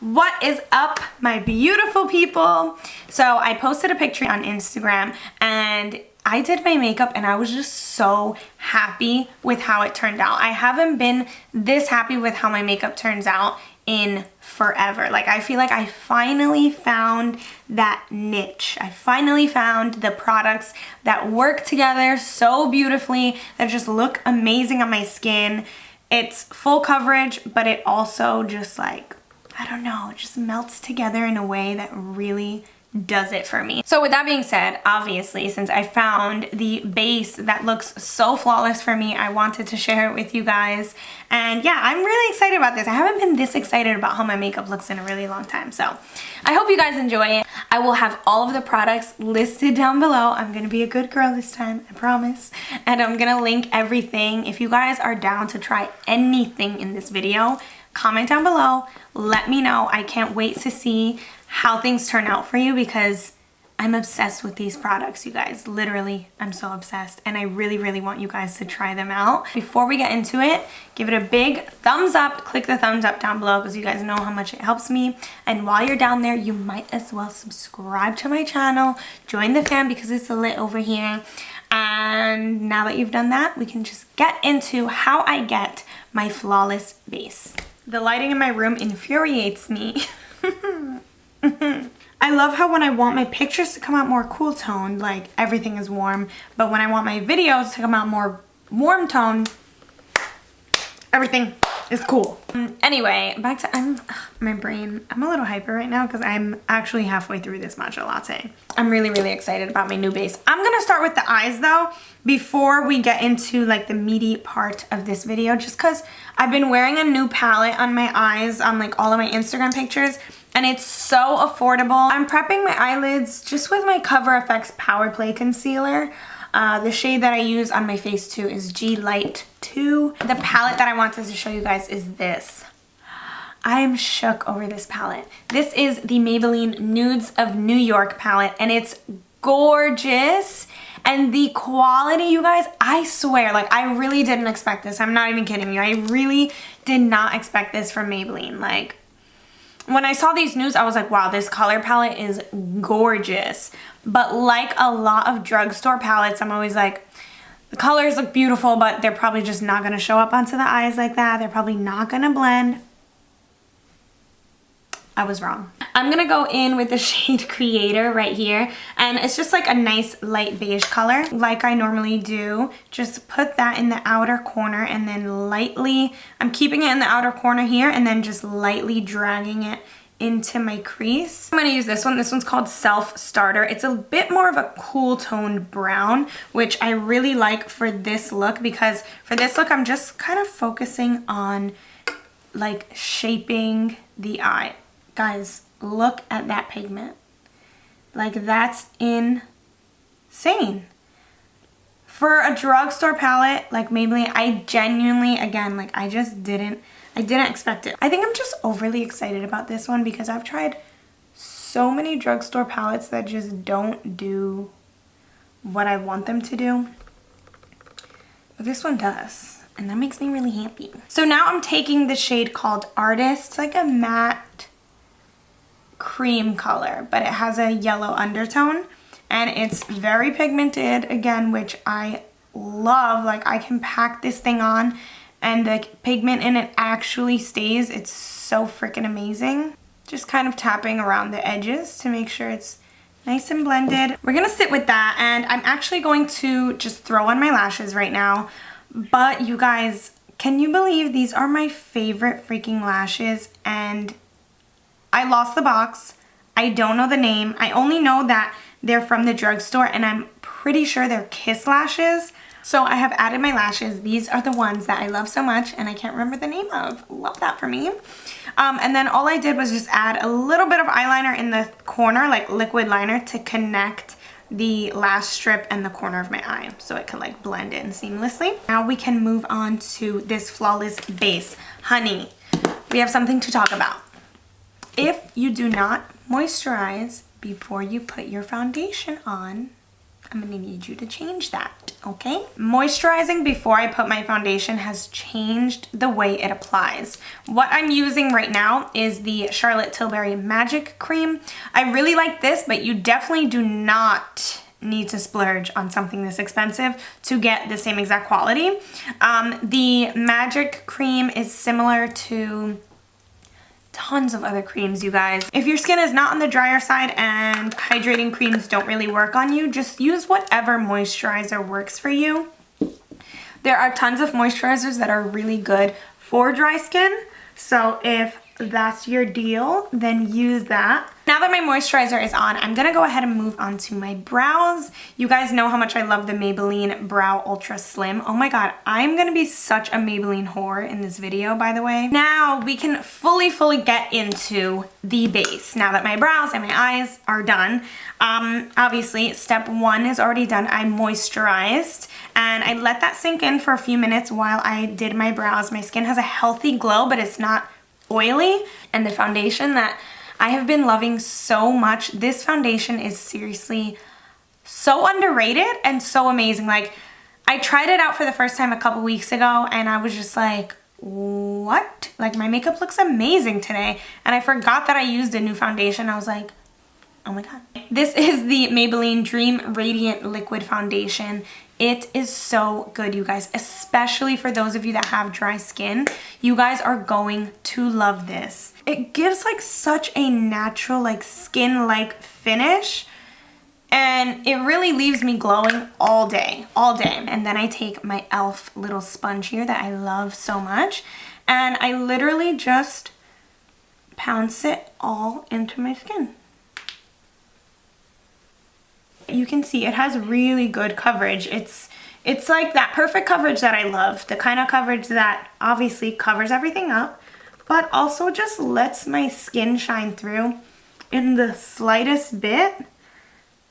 What is up, my beautiful people? So I posted a picture on Instagram and I did my makeup and I was just so happy with how it turned out. I haven't been this happy with how my makeup turns out in forever. Like, I feel like I finally found that niche. I finally found the products that work together so beautifully, that just look amazing on my skin. It's full coverage, but it also just, like, I don't know, it just melts together in a way that really does it for me. So with that being said, obviously, since I found the base that looks so flawless for me, I wanted to share it with you guys. And yeah, I'm really excited about this. I haven't been this excited about how my makeup looks in a really long time. So I hope you guys enjoy it. I will have all of the products listed down below. I'm gonna be a good girl this time, I promise. And I'm gonna link everything. If you guys are down to try anything in this video, comment down below, let me know. I can't wait to see how things turn out for you because I'm obsessed with these products, you guys. Literally, I'm so obsessed, and I really, really want you guys to try them out. Before we get into it, give it a big thumbs up. Click the thumbs up down below because you guys know how much it helps me. And while you're down there, you might as well subscribe to my channel, join the fam because it's lit over here. And now that you've done that, we can just get into how I get my flawless base. The lighting in my room infuriates me. I love how when I want my pictures to come out more cool toned, like everything is warm, but when I want my videos to come out more warm toned, everything is cool. Anyway, back to my brain. I'm a little hyper right now because I'm actually halfway through this matcha latte. I'm really, really excited about my new base. I'm gonna start with the eyes though before we get into like the meaty part of this video, just because I've been wearing a new palette on my eyes on like all of my Instagram pictures, and it's so affordable. I'm prepping my eyelids just with my Cover FX Power Play Concealer. The shade that I use on my face too is G Light 2. The palette that I wanted to show you guys is this. I am shook over this palette. This is the Maybelline Nudes of New York palette, and it's gorgeous. And the quality, you guys, I swear, like, I really didn't expect this. I'm not even kidding you. I really did not expect this from Maybelline. Like, when I saw these nudes, I was like, wow, this color palette is gorgeous. But like a lot of drugstore palettes, I'm always like, the colors look beautiful, but they're probably just not gonna show up onto the eyes like that. They're probably not gonna blend. I was wrong. I'm gonna go in with the shade Creator right here, and it's just like a nice light beige color like I normally do. Just put that in the outer corner and then lightly, I'm keeping it in the outer corner here and then just lightly dragging it into my crease. I'm gonna use this one. This one's called Self Starter. It's a bit more of a cool toned brown, which I really like for this look, because for this look I'm just kind of focusing on like shaping the eye. Guys, look at that pigment. Like, that's insane. For a drugstore palette like Maybelline, I genuinely, again, like, I didn't expect it. I think I'm just overly excited about this one because I've tried so many drugstore palettes that just don't do what I want them to do. But this one does, and that makes me really happy. So now I'm taking the shade called Artist. It's like a matte cream color, but it has a yellow undertone, and it's very pigmented again, which I love. Like, I can pack this thing on and the pigment in it actually stays. It's so freaking amazing. Just kind of tapping around the edges to make sure it's nice and blended. We're gonna sit with that, and I'm actually going to just throw on my lashes right now. But you guys, can you believe these are my favorite freaking lashes? And I lost the box. I don't know the name. I only know that they're from the drugstore, and I'm pretty sure they're Kiss lashes. So I have added my lashes. These are the ones that I love so much, and I can't remember the name of. Love that for me. And then all I did was just add a little bit of eyeliner in the corner, like liquid liner, to connect the lash strip and the corner of my eye so it could like blend in seamlessly. Now we can move on to this flawless base. Honey, we have something to talk about. If you do not moisturize before you put your foundation on, I'm gonna need you to change that. Okay, moisturizing before I put my foundation has changed the way it applies. What I'm using right now is the Charlotte Tilbury Magic Cream. I really like this, but you definitely do not need to splurge on something this expensive to get the same exact quality. The Magic Cream is similar to tons of other creams, you guys. If your skin is not on the drier side and hydrating creams don't really work on you, just use whatever moisturizer works for you. There are tons of moisturizers that are really good for dry skin, so if that's your deal, then use that. Now that my moisturizer is on, I'm gonna go ahead and move on to my brows. You guys know how much I love the Maybelline Brow Ultra Slim. Oh my god, I'm gonna be such a Maybelline whore in this video, by the way. Now we can fully get into the base. Now that my brows and my eyes are done, obviously step one is already done. I moisturized and I let that sink in for a few minutes while I did my brows. My skin has a healthy glow, but it's not oily. And the foundation that I have been loving so much, this foundation is seriously so underrated and so amazing. Like, I tried it out for the first time a couple weeks ago and I was just like, what? Like, my makeup looks amazing today. And I forgot that I used a new foundation. I was like, oh my god. This is the Maybelline Dream Radiant Liquid Foundation. It is so good, you guys, especially for those of you that have dry skin. You guys are going to love this. It gives like such a natural, like skin-like finish, and it really leaves me glowing all day, all day. And then I take my e.l.f. little sponge here that I love so much, and I literally just pounce it all into my skin. You can see it has really good coverage. It's like that perfect coverage that I love. The kind of coverage that obviously covers everything up, but also just lets my skin shine through in the slightest bit.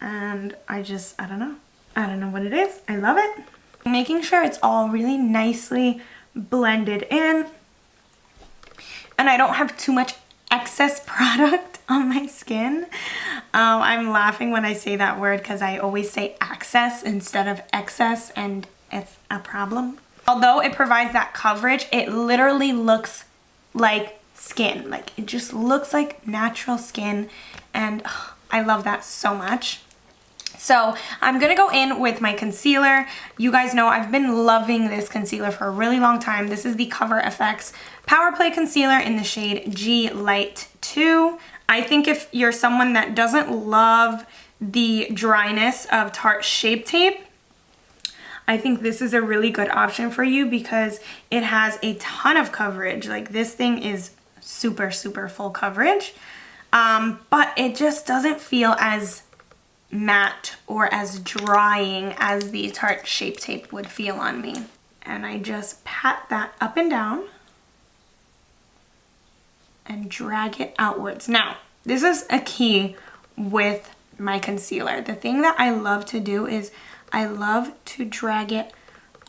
And I don't know what it is. I love it. Making sure it's all really nicely blended in. And I don't have too much excess product on my skin. I'm laughing when I say that word because I always say access instead of excess, and it's a problem. Although it provides that coverage, it literally looks like skin. Like, it just looks like natural skin, and I love that so much. So I'm gonna go in with my concealer. You guys know I've been loving this concealer for a really long time. This is the Cover FX Power Play Concealer in the shade G Light 2. I think if you're someone that doesn't love the dryness of Tarte Shape Tape, I think this is a really good option for you because it has a ton of coverage. Like, this thing is super full coverage, but it just doesn't feel as matte or as drying as the Tarte Shape Tape would feel on me. And I just pat that up and down and drag it outwards. Now, this is a key with my concealer. The thing that I love to do is I love to drag it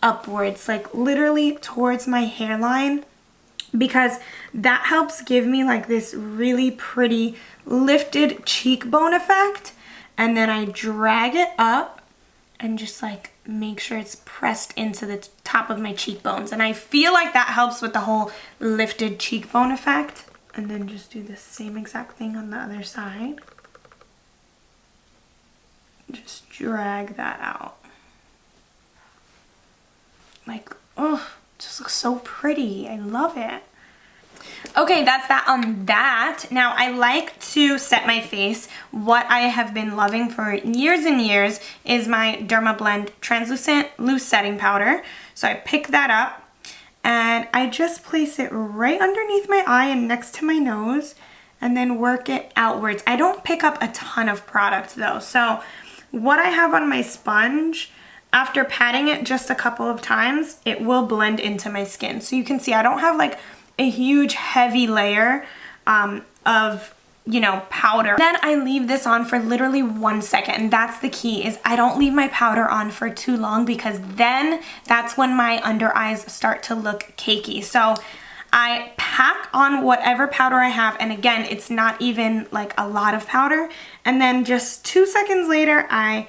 upwards, like literally towards my hairline, because that helps give me like this really pretty lifted cheekbone effect. And then I drag it up and just like make sure it's pressed into the top of my cheekbones. And I feel like that helps with the whole lifted cheekbone effect. And then just do the same exact thing on the other side. Just drag that out. Like, oh, it just looks so pretty. I love it. Okay, that's that on that. Now, I like to set my face. What I have been loving for years and years is my Dermablend Translucent Loose Setting Powder. So I pick that up and I just place it right underneath my eye and next to my nose and then work it outwards. I don't pick up a ton of product though. So what I have on my sponge, after patting it just a couple of times, it will blend into my skin. So you can see I don't have like a huge heavy layer of, you know, powder. Then I leave this on for literally 1 second, and that's the key, is I don't leave my powder on for too long because then that's when my under eyes start to look cakey. So I pack on whatever powder I have, and again, it's not even like a lot of powder, and then just 2 seconds later I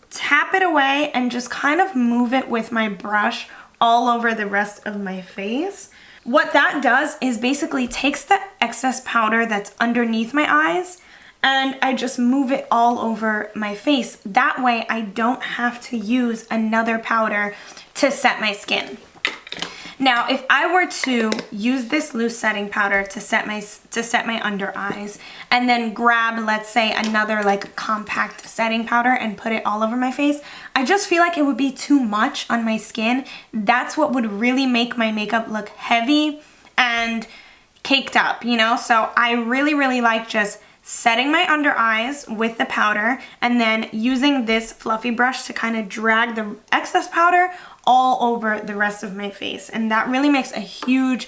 tap it away and just kind of move it with my brush all over the rest of my face. What that does is basically takes the excess powder that's underneath my eyes and I just move it all over my face. That way I don't have to use another powder to set my skin. Now, if I were to use this loose setting powder to set my under eyes and then grab, let's say, another like compact setting powder and put it all over my face, I just feel like it would be too much on my skin. That's what would really make my makeup look heavy and caked up, you know? So I really, really like just setting my under eyes with the powder and then using this fluffy brush to kind of drag the excess powder all over the rest of my face, and that really makes a huge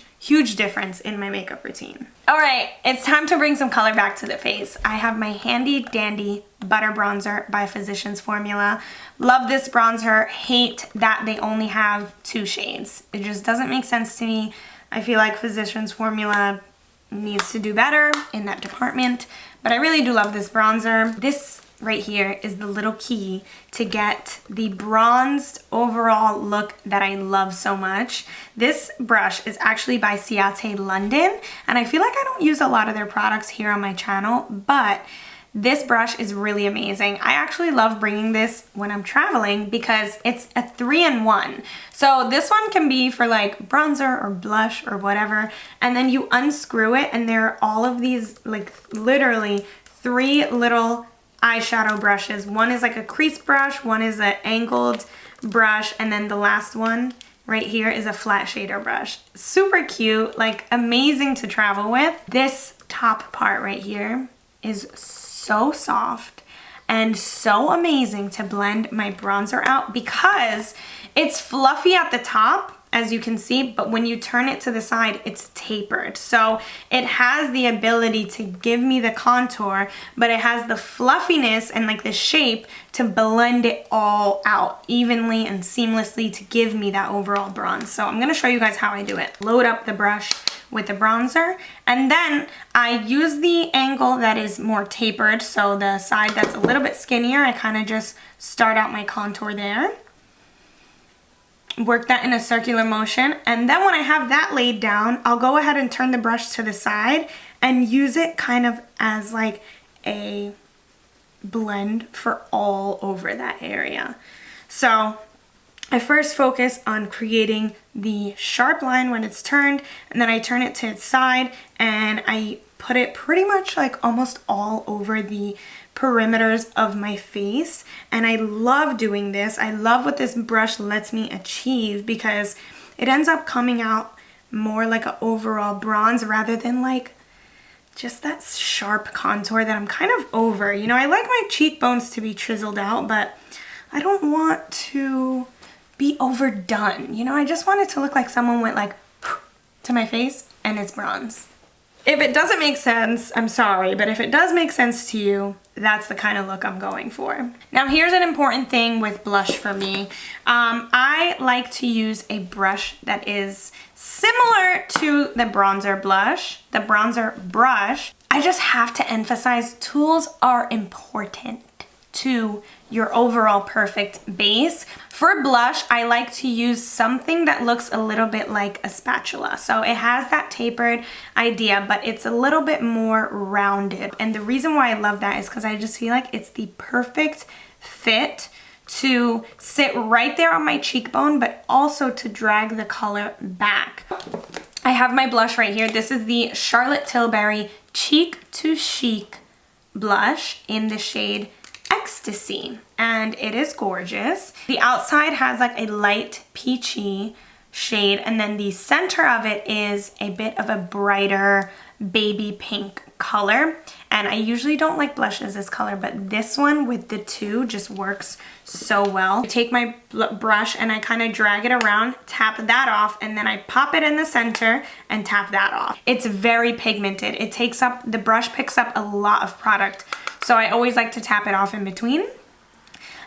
difference in my makeup routine. All right, it's time to bring some color back to the face. I have my handy dandy butter bronzer by Physicians Formula. Love this bronzer, hate that they only have 2 shades. It just doesn't make sense to me. I feel like Physicians Formula needs to do better in that department, but I really do love this bronzer. This right here is the little key to get the bronzed overall look that I love so much. This brush is actually by Ciate London, and I feel like I don't use a lot of their products here on my channel, but this brush is really amazing. I actually love bringing this when I'm traveling because it's a 3-in-1. So this one can be for like bronzer or blush or whatever, and then you unscrew it and there are all of these like literally 3 little eyeshadow brushes. One is like a crease brush, one is an angled brush, and then the last one right here is a flat shader brush. Super cute, like amazing to travel with. This top part right here is so soft and so amazing to blend my bronzer out because it's fluffy at the top, as you can see, but when you turn it to the side, it's tapered. So it has the ability to give me the contour, but it has the fluffiness and like the shape to blend it all out evenly and seamlessly to give me that overall bronze. So I'm gonna show you guys how I do it. Load up the brush with the bronzer, and then I use the angle that is more tapered, so the side that's a little bit skinnier, I kind of just start out my contour there. Work that in a circular motion, and then when I have that laid down, I'll go ahead and turn the brush to the side and use it kind of as like a blend for all over that area. So I first focus on creating the sharp line when it's turned, and then I turn it to its side and I put it pretty much like almost all over the perimeters of my face. And I love doing this. I love what this brush lets me achieve because it ends up coming out more like an overall bronze rather than like just that sharp contour that I'm kind of over. You know, I like my cheekbones to be chiseled out, but I don't want to be overdone. You know, I just want it to look like someone went like to my face and it's bronze. If it doesn't make sense, I'm sorry, but if it does make sense to you, that's the kind of look I'm going for. Now here's an important thing with blush for me. I like to use a brush that is similar to the bronzer brush. I just have to emphasize tools are important to your overall perfect base. For blush, I like to use something that looks a little bit like a spatula. So it has that tapered idea, but it's a little bit more rounded. And the reason why I love that is because I just feel like it's the perfect fit to sit right there on my cheekbone, but also to drag the color back. I have my blush right here. This is the Charlotte Tilbury Cheek to Chic blush in the shade Ecstasy, and it is gorgeous. The outside has like a light peachy shade, and then the center of it is a bit of a brighter baby pink color. And I usually don't like blushes this color, but this one with the two just works so well. I take my brush and I kind of drag it around, tap that off, and then I pop it in the center and tap that off. It's very pigmented. It takes up, the brush picks up a lot of product, so I always like to tap it off in between.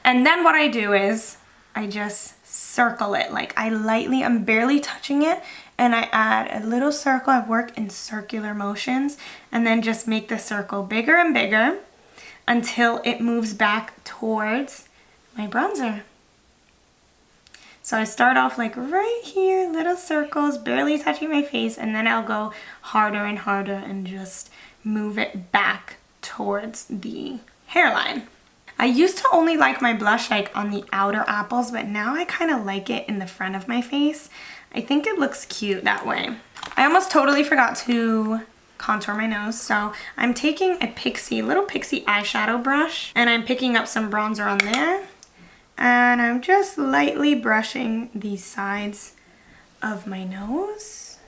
And then what I do is I just circle it. Like I'm barely touching it, and I add a little circle. I work in circular motions and then just make the circle bigger and bigger until it moves back towards my bronzer. So I start off like right here, little circles, barely touching my face, and then I'll go harder and harder and just move it back towards the hairline. I used to only like my blush like on the outer apples, but now I kind of like it in the front of my face. I think it looks cute that way. I almost totally forgot to contour my nose, so I'm taking a little Pixie eyeshadow brush, and I'm picking up some bronzer on there, and I'm just lightly brushing the sides of my nose,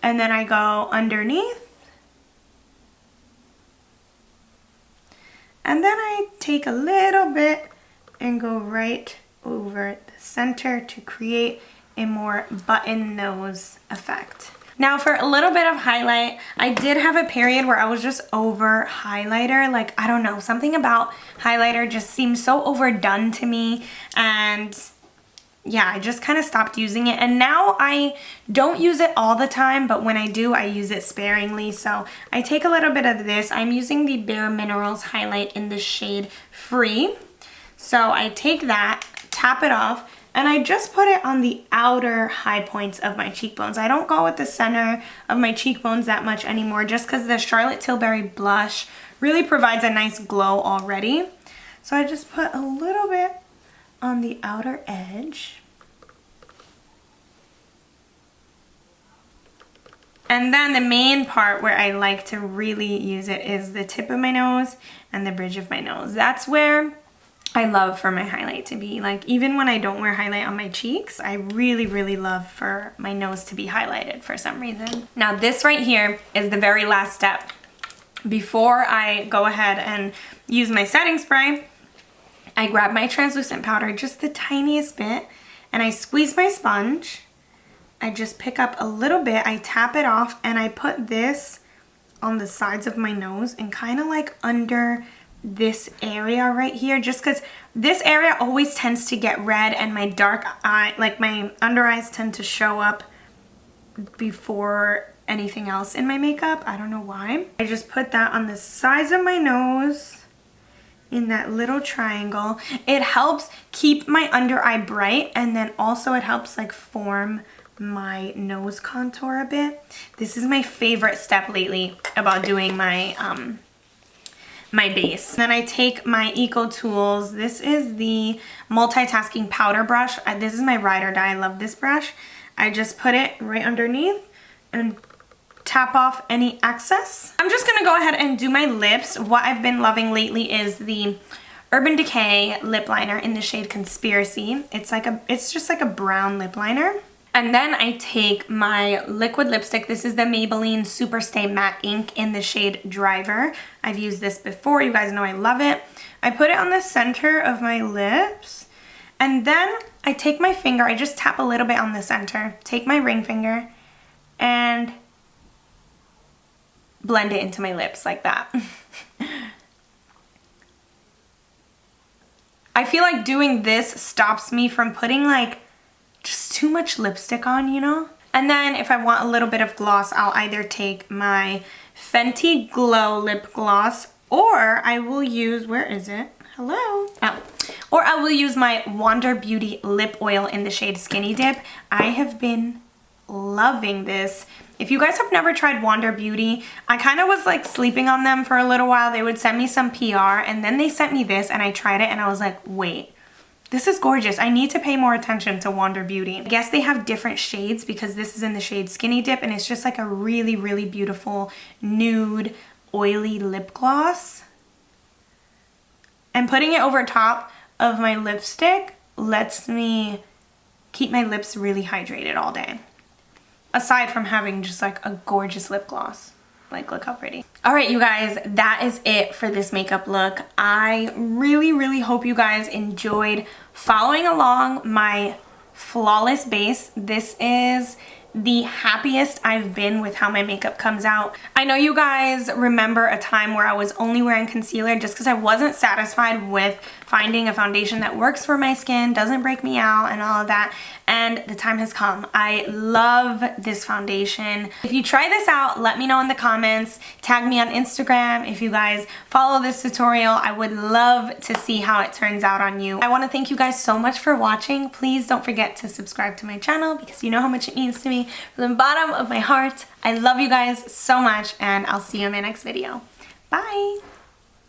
and then I go underneath, and then I take a little bit and go right over the center to create a more button nose effect. Now for a little bit of highlight, I did have a period where I was just over highlighter. Like, I don't know, something about highlighter just seems so overdone to me, and yeah, I just kind of stopped using it. And now I don't use it all the time, but when I do, I use it sparingly. So I take a little bit of this. I'm using the Bare Minerals highlight in the shade Free. So I take that, tap it off, and I just put it on the outer high points of my cheekbones. I don't go with the center of my cheekbones that much anymore, just because the Charlotte Tilbury blush really provides a nice glow already. So I just put a little bit on the outer edge. And then the main part where I like to really use it is the tip of my nose and the bridge of my nose. That's where I love for my highlight to be. Like, even when I don't wear highlight on my cheeks, I really, really love for my nose to be highlighted for some reason. Now this right here is the very last step. Before I go ahead and use my setting spray, I grab my translucent powder, just the tiniest bit, and I squeeze my sponge. I just pick up a little bit, I tap it off, and I put this on the sides of my nose and kind of like under this area right here, just because this area always tends to get red, and my dark eye, like my under eyes, tend to show up before anything else in my makeup. I don't know why. I just put that on the sides of my nose in that little triangle. It helps keep my under eye bright, and then also it helps like form my nose contour a bit. This is my favorite step lately about doing my my base. Then I take my Eco Tools. This is the Multitasking powder brush. This is my ride or die. I love this brush. I just put it right underneath and tap off any excess. I'm just gonna go ahead and do my lips. What I've been loving lately is the Urban Decay lip liner in the shade Conspiracy. It's just like a brown lip liner. And then I take my liquid lipstick. This is the Maybelline Superstay Matte Ink in the shade Driver. I've used this before. You guys know I love it. I put it on the center of my lips. And then I take my finger. I just tap a little bit on the center. Take my ring finger and blend it into my lips like that. I feel like doing this stops me from putting like just too much lipstick on, you know? And then if I want a little bit of gloss, I'll either take my Fenty Glow lip gloss, or I will use, where is it? Hello? Oh. Or I will use my Wander Beauty lip oil in the shade Skinny Dip. I have been loving this. If you guys have never tried Wander Beauty, I kind of was like sleeping on them for a little while. They would send me some PR, and then they sent me this, and I tried it and I was like, wait, this is gorgeous. I need to pay more attention to Wander Beauty. I guess they have different shades because this is in the shade Skinny Dip, and it's just like a really, really beautiful nude, oily lip gloss. And putting it over top of my lipstick lets me keep my lips really hydrated all day. Aside from having just like a gorgeous lip gloss. Like, look how pretty. All right, you guys, that is it for this makeup look. I really, really hope you guys enjoyed following along my flawless base. This is the happiest I've been with how my makeup comes out. I know you guys remember a time where I was only wearing concealer just because I wasn't satisfied with finding a foundation that works for my skin, doesn't break me out, and all of that. and the time has come. I love this foundation. If you try this out, let me know in the comments. Tag me on Instagram if you guys follow this tutorial. I would love to see how it turns out on you. I want to thank you guys so much for watching. Please don't forget to subscribe to my channel because you know how much it means to me from the bottom of my heart. I love you guys so much, and I'll see you in my next video. Bye!